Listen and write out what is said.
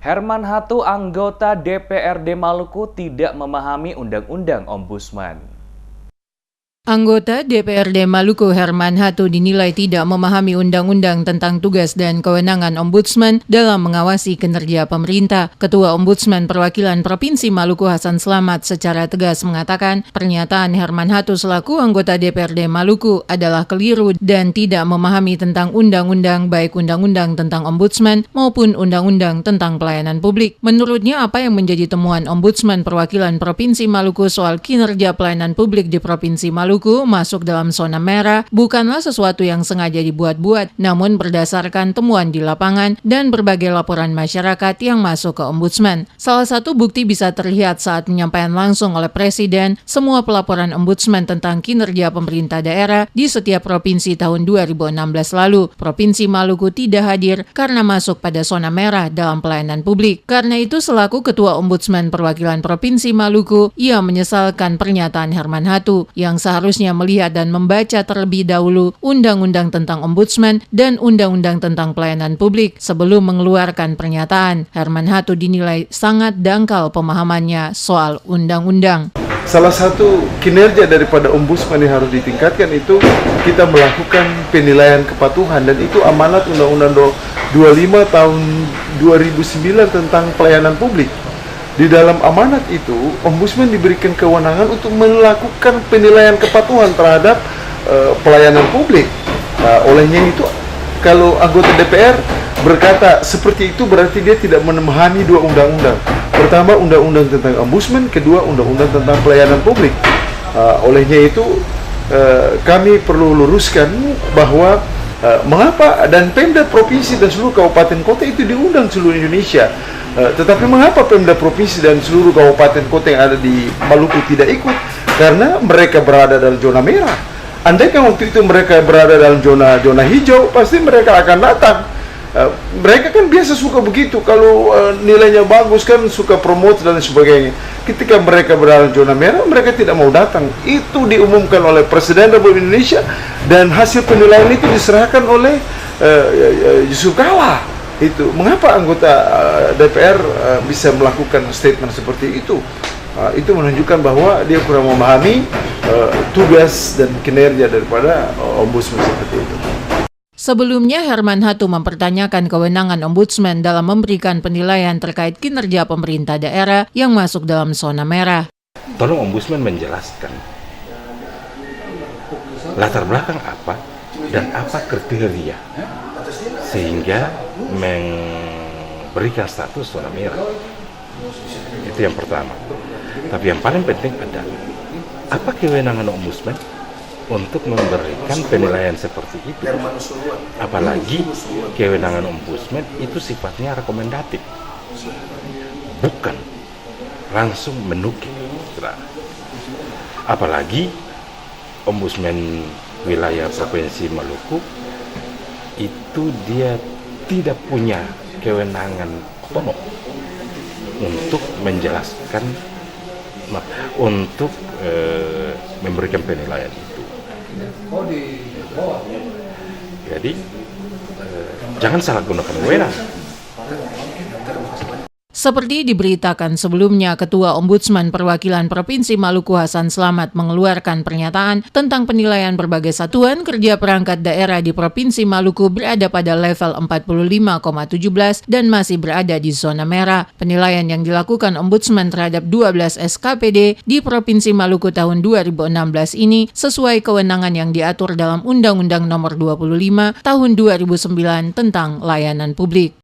Herman Hatu, anggota DPRD Maluku, tidak memahami Undang-Undang Ombudsman. Anggota DPRD Maluku Herman Hatu dinilai tidak memahami Undang-Undang tentang tugas dan kewenangan Ombudsman dalam mengawasi kinerja pemerintah. Ketua Ombudsman Perwakilan Provinsi Maluku Hasan Slamet secara tegas mengatakan pernyataan Herman Hatu selaku anggota DPRD Maluku adalah keliru dan tidak memahami tentang undang-undang, baik undang-undang tentang Ombudsman maupun undang-undang tentang pelayanan publik. Menurutnya, apa yang menjadi temuan Ombudsman Perwakilan Provinsi Maluku soal kinerja pelayanan publik di Provinsi Maluku masuk dalam zona merah bukanlah sesuatu yang sengaja dibuat-buat, namun berdasarkan temuan di lapangan dan berbagai laporan masyarakat yang masuk ke Ombudsman. Salah satu bukti bisa terlihat saat penyampaian langsung oleh Presiden semua pelaporan Ombudsman tentang kinerja pemerintah daerah di setiap provinsi tahun 2016 lalu. Provinsi Maluku tidak hadir karena masuk pada zona merah dalam pelayanan publik. Karena itu, selaku Ketua Ombudsman Perwakilan Provinsi Maluku, ia menyesalkan pernyataan Herman Hatu yang seharusnya melihat dan membaca terlebih dahulu Undang-Undang tentang Ombudsman dan Undang-Undang tentang Pelayanan Publik sebelum mengeluarkan pernyataan. Herman Hatu dinilai sangat dangkal pemahamannya soal undang-undang. Salah satu kinerja daripada Ombudsman yang harus ditingkatkan itu kita melakukan penilaian kepatuhan, dan itu amanat Undang-Undang 25 tahun 2009 tentang pelayanan publik. Di dalam amanat itu, Ombudsman diberikan kewenangan untuk melakukan penilaian kepatuhan terhadap pelayanan publik. Olehnya itu, kalau anggota DPR berkata seperti itu, berarti dia tidak memahami dua undang-undang. Pertama, undang-undang tentang Ombudsman, kedua, undang-undang tentang pelayanan publik. Olehnya itu, kami perlu luruskan bahwa mengapa dan Pemda provinsi dan seluruh kabupaten kota itu diundang seluruh Indonesia. Tetapi mengapa Pemda provinsi dan seluruh kabupaten kota yang ada di Maluku tidak ikut? Karena mereka berada dalam zona merah. Andaikan waktu itu mereka berada dalam zona hijau, pasti mereka akan datang. Mereka kan biasa suka begitu, kalau nilainya bagus kan suka promote dan sebagainya. Ketika mereka berada dalam zona merah, mereka tidak mau datang. Itu diumumkan oleh Presiden Republik Indonesia, dan hasil penilaian itu diserahkan oleh Yusuf Kala. Itu mengapa anggota DPR bisa melakukan statement seperti itu? Itu menunjukkan bahwa dia kurang memahami tugas dan kinerja daripada Ombudsman seperti itu. Sebelumnya, Herman Hatu mempertanyakan kewenangan Ombudsman dalam memberikan penilaian terkait kinerja pemerintah daerah yang masuk dalam zona merah. Tolong Ombudsman menjelaskan latar belakang apa dan apa kriteria sehingga memberikan status zona merah. Itu yang pertama. Tapi yang paling penting adalah apa kewenangan Ombudsman untuk memberikan penilaian seperti itu. Apalagi kewenangan Ombudsman itu sifatnya rekomendatif, bukan langsung menukil. Apalagi Ombudsman wilayah Provinsi Maluku itu dia tidak punya kewenangan otonom untuk menjelaskan, untuk memberikan penilaian itu. Jadi jangan salah gunakan wewenang. Seperti diberitakan sebelumnya, Ketua Ombudsman Perwakilan Provinsi Maluku Hasan Slamet mengeluarkan pernyataan tentang penilaian berbagai satuan kerja perangkat daerah di Provinsi Maluku berada pada level 45,17 dan masih berada di zona merah. Penilaian yang dilakukan Ombudsman terhadap 12 SKPD di Provinsi Maluku tahun 2016 ini sesuai kewenangan yang diatur dalam Undang-Undang Nomor 25 Tahun 2009 tentang Layanan Publik.